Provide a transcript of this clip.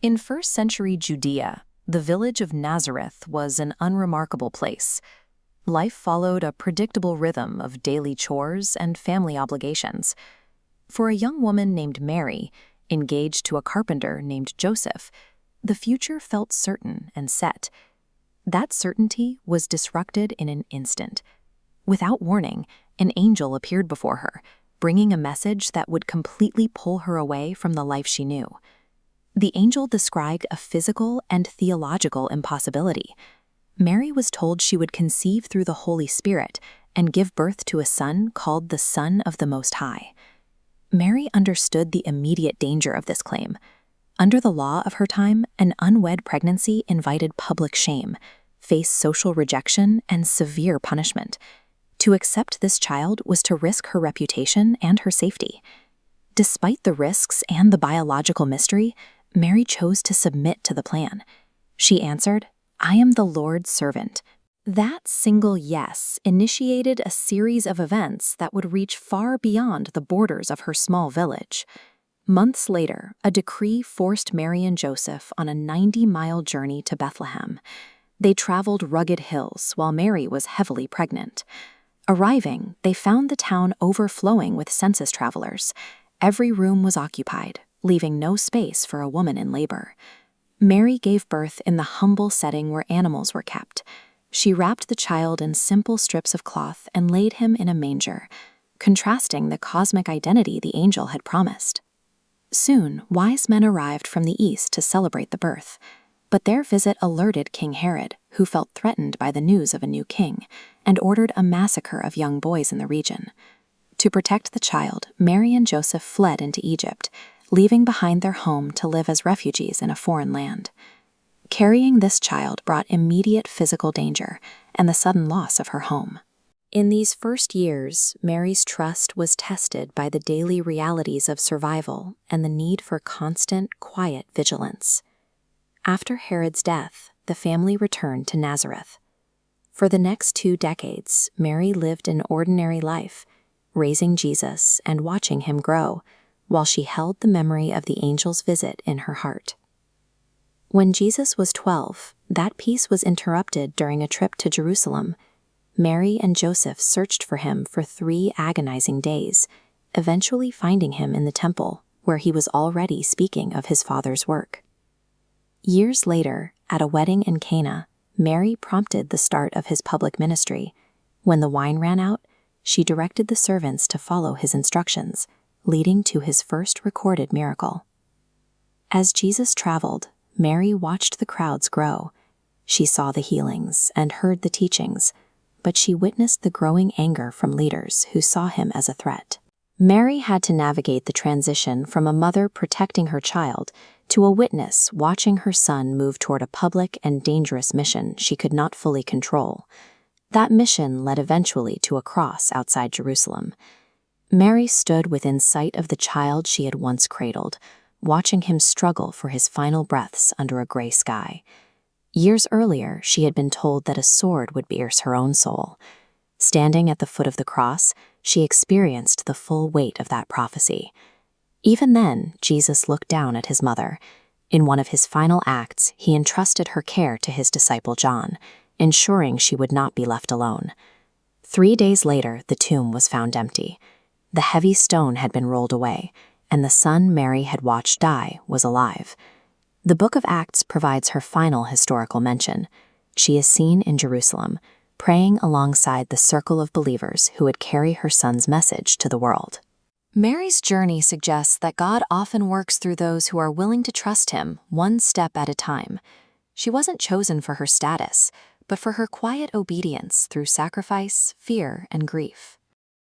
In first-century Judea, the village of Nazareth was an unremarkable place. Life followed a predictable rhythm of daily chores and family obligations. For a young woman named Mary, engaged to a carpenter named Joseph, the future felt certain and set. That certainty was disrupted in an instant. Without warning, an angel appeared before her, bringing a message that would completely pull her away from the life she knew. The angel described a physical and theological impossibility. Mary was told she would conceive through the Holy Spirit and give birth to a son called the Son of the Most High. Mary understood the immediate danger of this claim. Under the law of her time, an unwed pregnancy invited public shame, faced social rejection, and severe punishment. To accept this child was to risk her reputation and her safety. Despite the risks and the biological mystery, Mary chose to submit to the plan. She answered, "I am the Lord's servant." That single yes initiated a series of events that would reach far beyond the borders of her small village. Months later, a decree forced Mary and Joseph on a 90-mile journey to Bethlehem. They traveled rugged hills while Mary was heavily pregnant. Arriving, they found the town overflowing with census travelers. Every room was occupied, leaving no space for a woman in labor. Mary gave birth in the humble setting where animals were kept. She wrapped the child in simple strips of cloth and laid him in a manger, contrasting the cosmic identity the angel had promised. Soon, wise men arrived from the east to celebrate the birth. But their visit alerted King Herod, who felt threatened by the news of a new king, and ordered a massacre of young boys in the region. To protect the child, Mary and Joseph fled into Egypt, leaving behind their home to live as refugees in a foreign land. Carrying this child brought immediate physical danger and the sudden loss of her home. In these first years, Mary's trust was tested by the daily realities of survival and the need for constant, quiet vigilance. After Herod's death, the family returned to Nazareth. For the next 2 decades, Mary lived an ordinary life, raising Jesus and watching him grow, while she held the memory of the angel's visit in her heart. When Jesus was 12, that peace was interrupted during a trip to Jerusalem. Mary and Joseph searched for him for 3 agonizing days, eventually finding him in the temple, where he was already speaking of his Father's work. Years later, at a wedding in Cana, Mary prompted the start of his public ministry. When the wine ran out, she directed the servants to follow his instructions, leading to his first recorded miracle. As Jesus traveled, Mary watched the crowds grow. She saw the healings and heard the teachings, but she witnessed the growing anger from leaders who saw him as a threat. Mary had to navigate the transition from a mother protecting her child to a witness watching her son move toward a public and dangerous mission she could not fully control. That mission led eventually to a cross outside Jerusalem. Mary stood within sight of the child she had once cradled, watching him struggle for his final breaths under a gray sky. Years earlier, she had been told that a sword would pierce her own soul. Standing at the foot of the cross, she experienced the full weight of that prophecy. Even then, Jesus looked down at his mother. In one of his final acts, he entrusted her care to his disciple John, ensuring she would not be left alone. 3 days later, the tomb was found empty. The heavy stone had been rolled away, and the son Mary had watched die was alive. The Book of Acts provides her final historical mention. She is seen in Jerusalem, praying alongside the circle of believers who would carry her son's message to the world. Mary's journey suggests that God often works through those who are willing to trust him, one step at a time. She wasn't chosen for her status, but for her quiet obedience through sacrifice, fear, and grief.